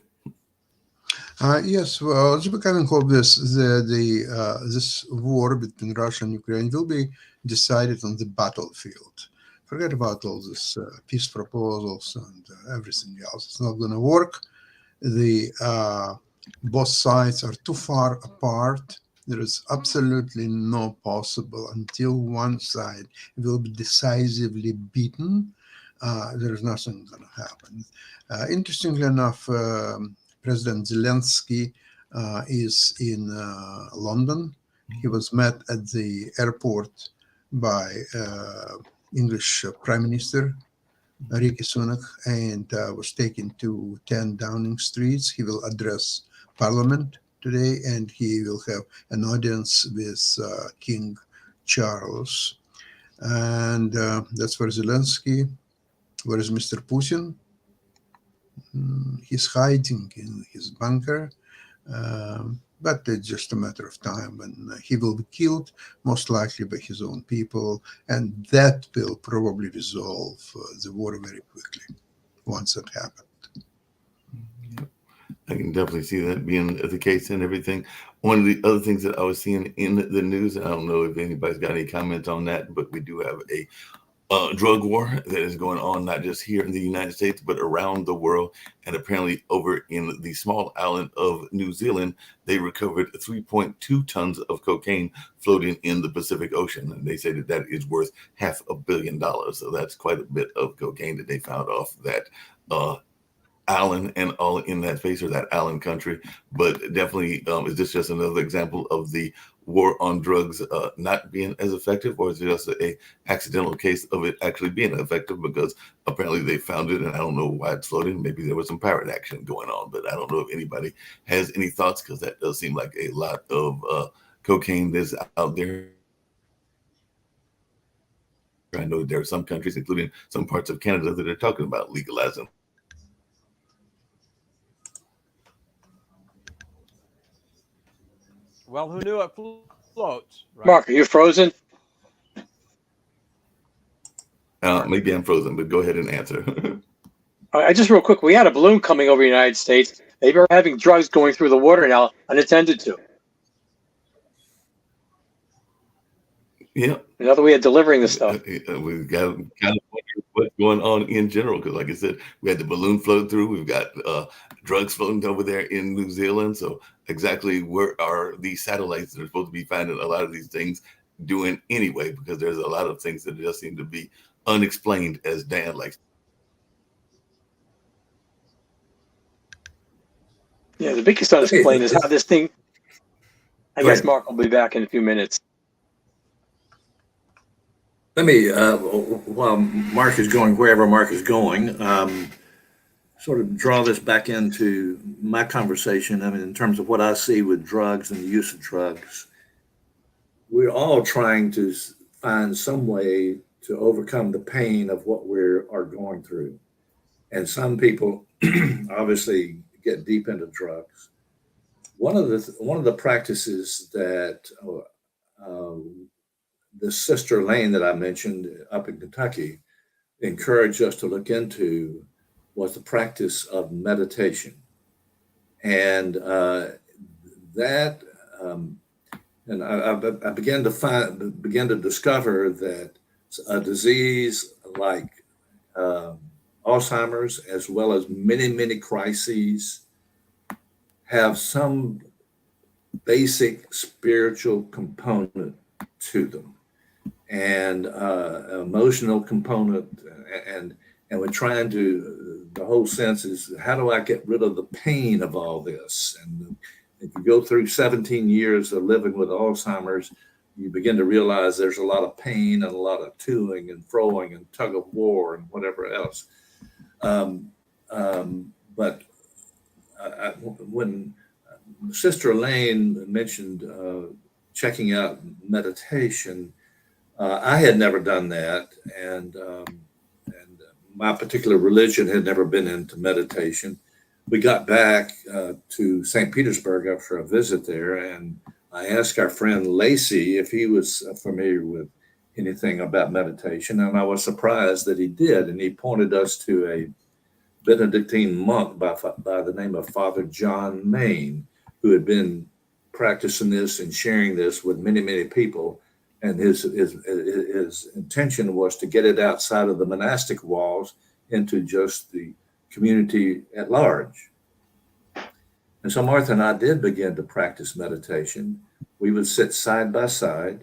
Yes, well, it's becoming obvious that this war between Russia and Ukraine will be decided on the battlefield. Forget about all this peace proposals and everything else. It's not going to work. Both sides are too far apart. There is absolutely no possible until one side will be decisively beaten. There is nothing going to happen. Interestingly enough, President Zelensky is in London. He was met at the airport by English Prime Minister Rishi Sunak and was taken to 10 Downing Street. He will address Parliament today, and he will have an audience with King Charles. And that's for Zelensky. Where is Mr. Putin? He's hiding in his bunker, but it's just a matter of time when he will be killed, most likely by his own people, and that will probably resolve the war very quickly once that happens. I can definitely see that being the case and everything. One of the other things that I was seeing in the news, and I don't know if anybody's got any comments on that, but we do have a drug war that is going on, not just here in the United States, but around the world. And apparently over in the small island of New Zealand, they recovered 3.2 tons of cocaine floating in the Pacific Ocean. And they say that that is worth $500 million. So that's quite a bit of cocaine that they found off that island and all in that space, or that island country. But definitely is this just another example of the war on drugs not being as effective, or is it just a accidental case of it actually being effective because apparently they found it and I don't know why it's floating. Maybe there was some pirate action going on, but I don't know if anybody has any thoughts, because that does seem like a lot of cocaine that's out there. I know there are some countries, including some parts of Canada, that are talking about legalizing. Well, who knew it floats, right? Mark, are you frozen? Maybe I'm frozen, but go ahead and answer. I just real quick, we had a balloon coming over the United States. They were having drugs going through the water now, unattended to. Yeah. Another way of delivering the stuff. We've got kind of wonder what's going on in general, because like I said, we had the balloon float through. We've got drugs floating over there in New Zealand. So exactly where are these satellites that are supposed to be finding a lot of these things doing anyway? Because there's a lot of things that just seem to be unexplained, as Dan likes. Yeah, the biggest unexplained is how this thing. I Go guess ahead. Mark will be back in a few minutes. Let me, while Mark is going wherever Mark is going, sort of draw this back into my conversation. I mean, in terms of what I see with drugs and the use of drugs, we're all trying to find some way to overcome the pain of what we are going through. And some people obviously get deep into drugs. One of the practices that the Sister Lane that I mentioned up in Kentucky encouraged us to look into was the practice of meditation. And that, and I began to discover that a disease like Alzheimer's, as well as many, many crises, have some basic spiritual component to them, and emotional component, and we're trying to, the whole sense is, how do I get rid of the pain of all this? And if you go through 17 years of living with Alzheimer's, you begin to realize there's a lot of pain and a lot of toing and froing and tug of war and whatever else. But when Sister Elaine mentioned checking out meditation, I had never done that, and my particular religion had never been into meditation. We got back to St. Petersburg after a visit there, and I asked our friend Lacey if he was familiar with anything about meditation, and I was surprised that he did, and he pointed us to a Benedictine monk by the name of Father John Main, who had been practicing this and sharing this with many, many people. And his intention was to get it outside of the monastic walls into just the community at large. And so Martha and I did begin to practice meditation. We would sit side by side.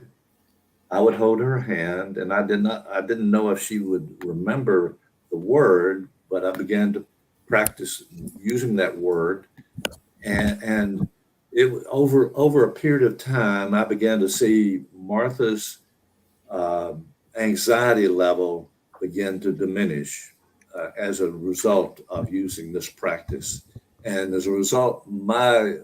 I would hold her hand, and I didn't know if she would remember the word, but I began to practice using that word. And it over a period of time, I began to see Martha's anxiety level begin to diminish as a result of using this practice. And as a result, my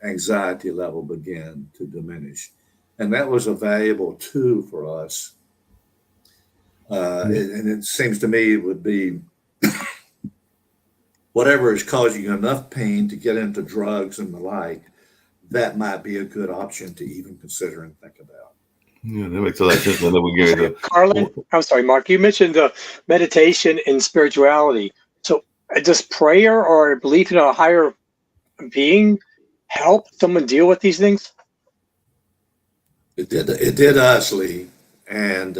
anxiety level began to diminish. And that was a valuable tool for us. And it seems to me it would be whatever is causing you enough pain to get into drugs and the like, that might be a good option to even consider and think about. Yeah, that makes a lot of sense. And then we get into Carlin, I'm sorry, Mark, you mentioned meditation and spirituality. So does prayer or belief in a higher being help someone deal with these things? It did us, Lee. And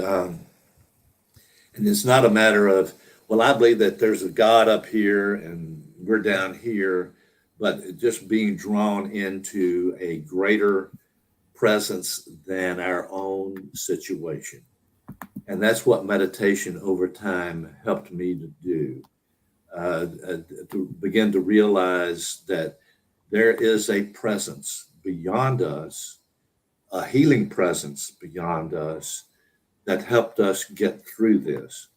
it's not a matter of, well, I believe that there's a God up here and we're down here, but just being drawn into a greater presence than our own situation. And that's what meditation over time helped me to do, to begin to realize that there is a presence beyond us a healing presence beyond us that helped us get through this.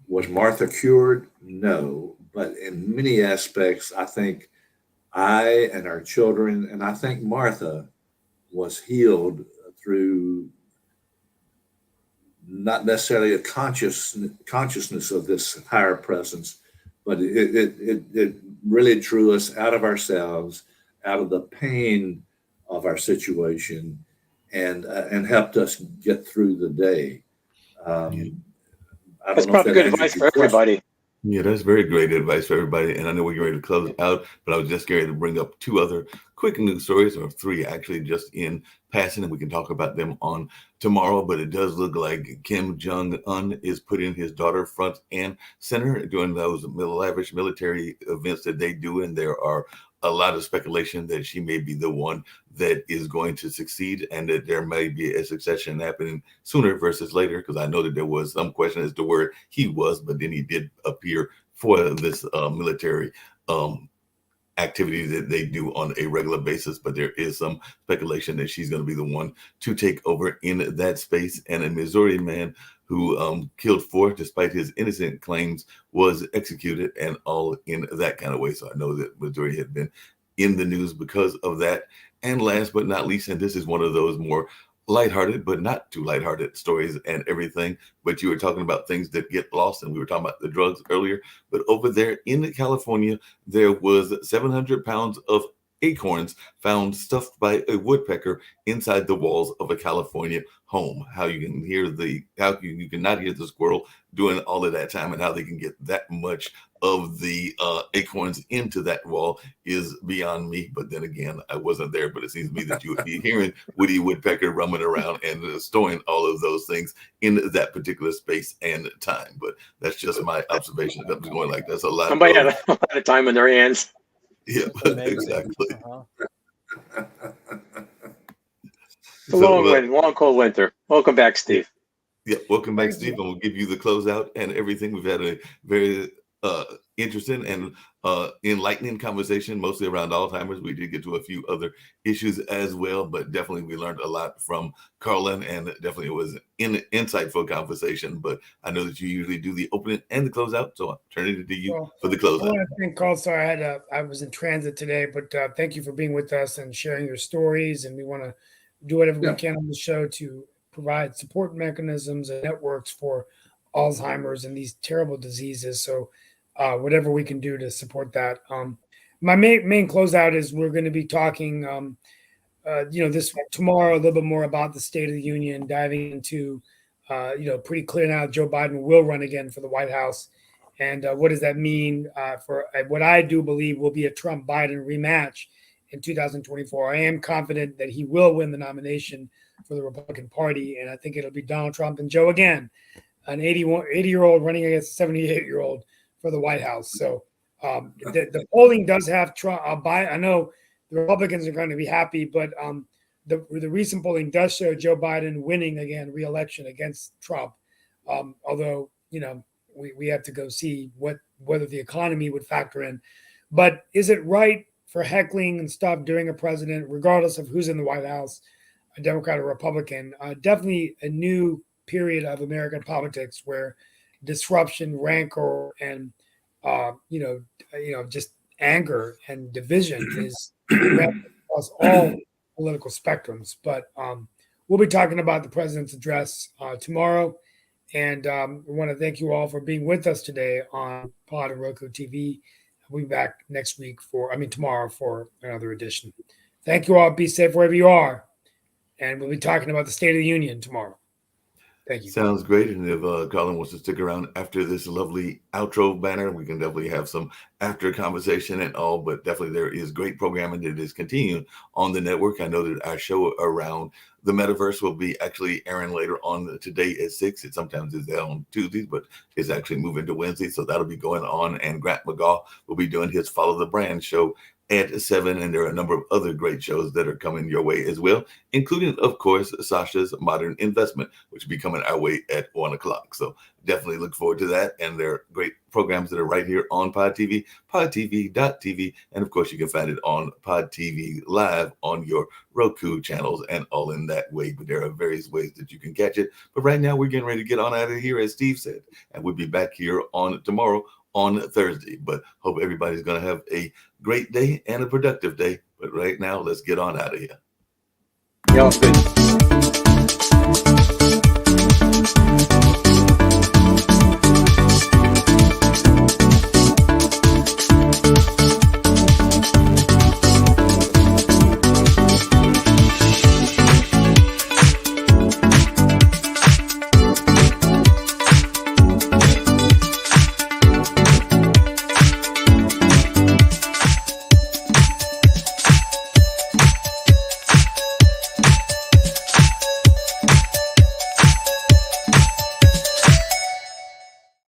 Was Martha cured? No. But in many aspects, I think I and our children, and I think Martha was healed through not necessarily a consciousness of this higher presence, but it really drew us out of ourselves, out of the pain of our situation, and helped us get through the day. I That's don't know if probably that good answers advice your for question. everybody. Yeah, that's very great advice for everybody. And I know we're getting ready to close out, but I was just going to bring up two other quick news stories, or three actually, just in passing, and we can talk about them on tomorrow. But it does look like Kim Jong-un is putting his daughter front and center during those lavish military events that they do. And there are a lot of speculation that she may be the one that is going to succeed, and that there may be a succession happening sooner versus later, because I know that there was some question as to where he was, but then he did appear for this military activity that they do on a regular basis. But there is some speculation that she's going to be the one to take over in that space. And a Missouri man who killed four despite his innocent claims was executed, and all in that kind of way. So I know that Missouri had been in the news because of that. And last but not least, and this is one of those more lighthearted, but not too lighthearted stories and everything. But you were talking about things that get lost, and we were talking about the drugs earlier. But over there in California, there was 700 pounds of acorns found stuffed by a woodpecker inside the walls of a California home. How you can hear how you cannot hear the squirrel doing all of that time, and how they can get that much of the acorns into that wall is beyond me. But then again, I wasn't there, but it seems to me that you would be hearing Woody Woodpecker roaming around and storing all of those things in that particular space and time. But that's just my observation. I'm just going like, that's a lot. Somebody had a lot of time in their hands. Yeah, Amazing. exactly. Uh-huh. It's a long, cold winter. Welcome back, Steve. Yeah, welcome back, Steve, and we'll give you the closeout and everything. We've had a very interesting and enlightening conversation, mostly around Alzheimer's. We did get to a few other issues as well, but definitely we learned a lot from Carlin, and definitely it was an insightful conversation. But I know that you usually do the opening and the closeout, so I'll turn it to you for the I closeout. want to thank Carl. Sorry, I was in transit today, but thank you for being with us and sharing your stories. And we want to do whatever we can on the show to provide support mechanisms and networks for Alzheimer's and these terrible diseases. So whatever we can do to support that. My main closeout is we're going to be talking, this tomorrow a little bit more about the State of the Union, diving into, pretty clear now Joe Biden will run again for the White House. And what does that mean for what I do believe will be a Trump-Biden rematch in 2024. I am confident that he will win the nomination for the Republican Party, and I think it'll be Donald Trump and Joe again, an 80-year-old running against a 78-year-old for the White House. So the polling does have Trump. I know the Republicans are going to be happy, but the recent polling does show Joe Biden winning again, re-election against Trump. Although we have to go see whether the economy would factor in. But is it right for heckling and stuff during a president, regardless of who's in the White House, a Democrat or Republican? Definitely a new period of American politics where disruption, rancor, and just anger and division is across all political spectrums. But we'll be talking about the president's address tomorrow, and we want to thank you all for being with us today on Pod and Roku TV. We'll be back tomorrow for another edition. Thank you all. Be safe wherever you are. And we'll be talking about the State of the Union tomorrow. Thank you. Sounds great. And if Colin wants to stick around after this lovely outro banner, we can definitely have some after conversation and all. But definitely there is great programming that is continuing on the network. I know that our show around the metaverse will be actually airing later on today at 6. It sometimes is there on Tuesdays, but it's actually moving to Wednesday. So that'll be going on. And Grant McGaw will be doing his Follow the Brand show at 7. And there are a number of other great shows that are coming your way as well, including, of course, Sasha's Modern Investment, which will be coming our way at 1 o'clock. So definitely look forward to that. And there are great programs that are right here on Pod TV, podtv.tv. And of course, you can find it on Pod TV Live on your Roku channels and all in that way. But there are various ways that you can catch it. But right now, we're getting ready to get on out of here, as Steve said. And we'll be back here on tomorrow on Thursday. But hope everybody's going to have a great day and a productive day. But right now, let's get on out of here. Y'all good.